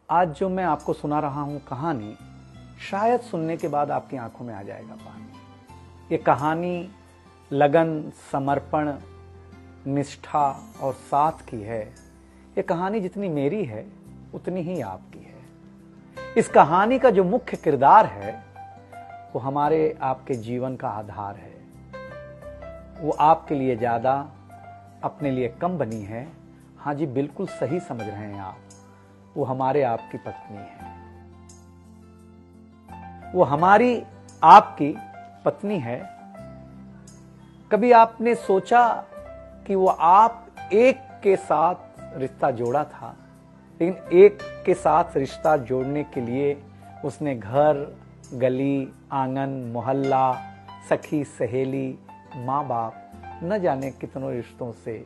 आज जो मैं आपको सुना रहा हूं कहानी, शायद सुनने के बाद आपकी आंखों में आ जाएगा पानी। ये कहानी लगन, समर्पण, निष्ठा और साथ की है। ये कहानी जितनी मेरी है उतनी ही आपकी है। इस कहानी का जो मुख्य किरदार है वो हमारे आपके जीवन का आधार है। वो आपके लिए ज्यादा, अपने लिए कम बनी है। हाँ जी, बिल्कुल सही समझ रहे हैं आप। वो हमारे आपकी पत्नी है। वो हमारी आपकी पत्नी है। कभी आपने सोचा कि वो आप एक के साथ रिश्ता जोड़ा था, लेकिन एक के साथ रिश्ता जोड़ने के लिए उसने घर, गली, आंगन, मोहल्ला, सखी, सहेली, माँ बाप, न जाने कितनों रिश्तों से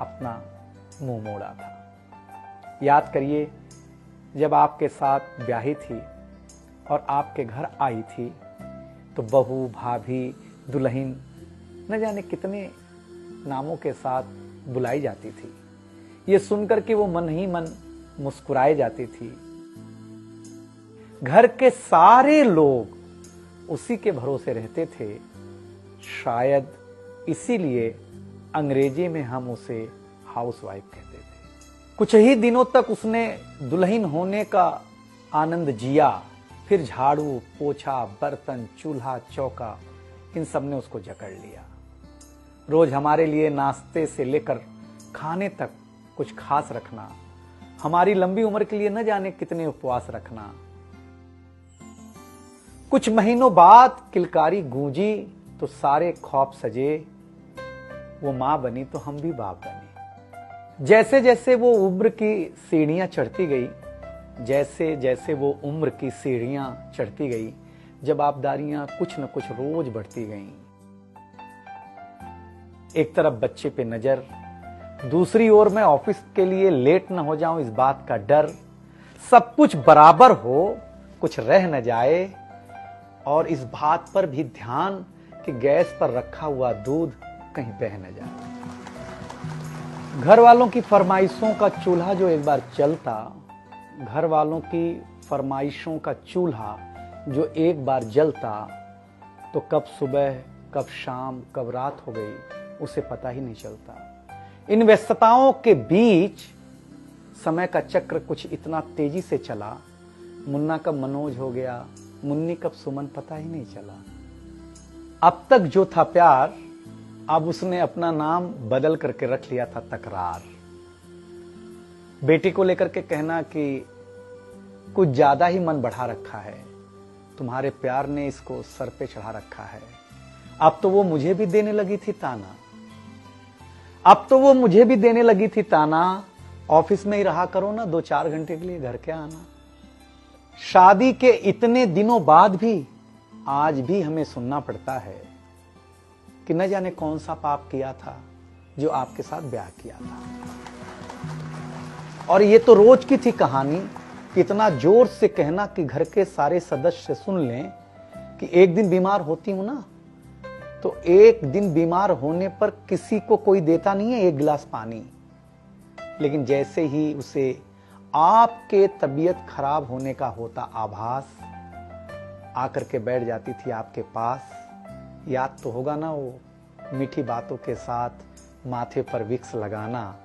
अपना मुंह मोड़ा था। याद करिए, जब आपके साथ ब्याही थी और आपके घर आई थी तो बहू, भाभी, दुल्हन, न जाने कितने नामों के साथ बुलाई जाती थी। ये सुनकर के वो मन ही मन मुस्कुराए जाती थी। घर के सारे लोग उसी के भरोसे रहते थे। शायद इसीलिए अंग्रेजी में हम उसे हाउसवाइफ कहते थे। कुछ ही दिनों तक उसने दुल्हन होने का आनंद जिया। फिर झाड़ू, पोछा, बर्तन, चूल्हा, चौका, इन सब ने उसको जकड़ लिया। रोज हमारे लिए नाश्ते से लेकर खाने तक कुछ खास रखना, हमारी लंबी उम्र के लिए न जाने कितने उपवास रखना। कुछ महीनों बाद किलकारी गूंजी तो सारे ख्वाब सजे। वो मां बनी तो हम भी बाप बने। जैसे जैसे वो उम्र की सीढ़ियां चढ़ती गई, जैसे जैसे वो उम्र की सीढ़ियां चढ़ती गई, जवाबदारियां कुछ न कुछ रोज बढ़ती गईं। एक तरफ बच्चे पे नजर, दूसरी ओर मैं ऑफिस के लिए लेट न हो जाऊं इस बात का डर। सब कुछ बराबर हो, कुछ रह न जाए, और इस बात पर भी ध्यान कि गैस पर रखा हुआ दूध कहीं बह न जाए। घर वालों की फरमाइशों का चूल्हा जो एक बार चलता, घर वालों की फरमाइशों का चूल्हा जो एक बार जलता, तो कब सुबह, कब शाम, कब रात हो गई उसे पता ही नहीं चलता। इन व्यस्तताओं के बीच समय का चक्र कुछ इतना तेजी से चला, मुन्ना कब मनोज हो गया, मुन्नी कब सुमन, पता ही नहीं चला। अब तक जो था प्यार, अब उसने अपना नाम बदल करके रख लिया था तकरार। बेटी को लेकर के कहना कि कुछ ज्यादा ही मन बढ़ा रखा है, तुम्हारे प्यार ने इसको सर पे चढ़ा रखा है। अब तो वो मुझे भी देने लगी थी ताना, ऑफिस में ही रहा करो ना, 2-4 घंटे के लिए घर के आना। शादी के इतने दिनों बाद भी आज भी हमें सुनना पड़ता है कि न जाने कौन सा पाप किया था जो आपके साथ ब्याह किया था। और ये तो रोज की थी कहानी। इतना जोर से कहना कि घर के सारे सदस्य सुन लें कि एक दिन बीमार होती हूं ना, तो एक दिन बीमार होने पर किसी को कोई देता नहीं है 1 गिलास पानी, लेकिन जैसे ही उसे आपके तबीयत खराब होने का होता आभास, आकर के बैठ जाती थी आपके पास। याद तो होगा ना, वो मीठी बातों के साथ माथे पर विक्स लगाना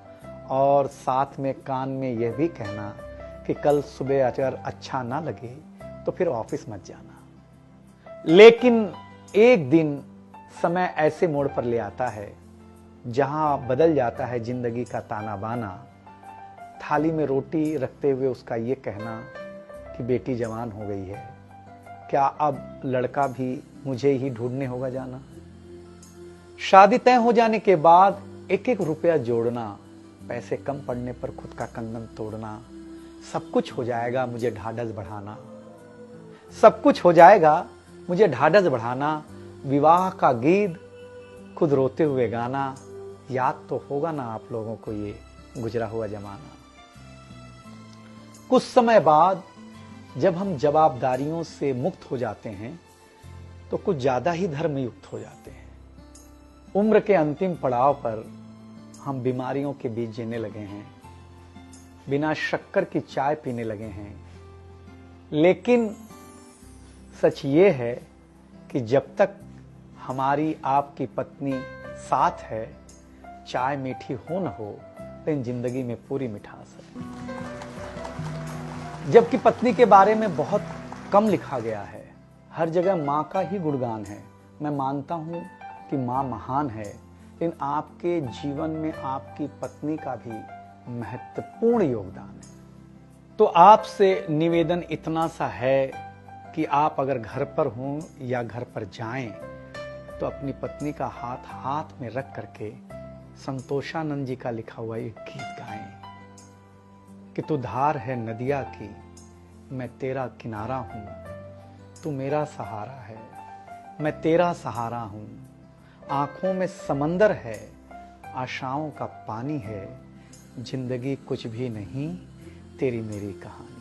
और साथ में कान में यह भी कहना कि कल सुबह अगर अच्छा ना लगे तो फिर ऑफिस मत जाना। लेकिन एक दिन समय ऐसे मोड़ पर ले आता है जहां बदल जाता है जिंदगी का ताना बाना। थाली में रोटी रखते हुए उसका ये कहना कि बेटी जवान हो गई है, क्या अब लड़का भी मुझे ही ढूंढने होगा जाना। शादी तय हो जाने के बाद 1-1 रुपया जोड़ना, पैसे कम पड़ने पर खुद का कंगन तोड़ना, सब कुछ हो जाएगा मुझे ढाढ़स बढ़ाना, सब कुछ हो जाएगा मुझे ढाढ़स बढ़ाना। विवाह का गीत खुद रोते हुए गाना। याद तो होगा ना आप लोगों को ये गुजरा हुआ जमाना। कुछ समय बाद जब हम जवाबदारियों से मुक्त हो जाते हैं तो कुछ ज्यादा ही धर्मयुक्त हो जाते हैं। उम्र के अंतिम पड़ाव पर हम बीमारियों के बीच जीने लगे हैं। बिना शक्कर की चाय पीने लगे हैं। लेकिन सच ये है कि जब तक हमारी आपकी पत्नी साथ है, चाय मीठी हो न हो, लेकिन जिंदगी में पूरी मिठास है। जबकि पत्नी के बारे में बहुत कम लिखा गया है, हर जगह माँ का ही गुणगान है। मैं मानता हूं कि माँ महान है, लेकिन आपके जीवन में आपकी पत्नी का भी महत्वपूर्ण योगदान है। तो आपसे निवेदन इतना सा है कि आप अगर घर पर हों या घर पर जाएं तो अपनी पत्नी का हाथ हाथ में रख करके संतोषानंद जी का लिखा हुआ एक गीत गाएं कि तू धार है नदिया की, मैं तेरा किनारा हूं, तू मेरा सहारा है, मैं तेरा सहारा हूं। आंखों में समंदर है, आशाओं का पानी है, जिंदगी कुछ भी नहीं, तेरी मेरी कहानी।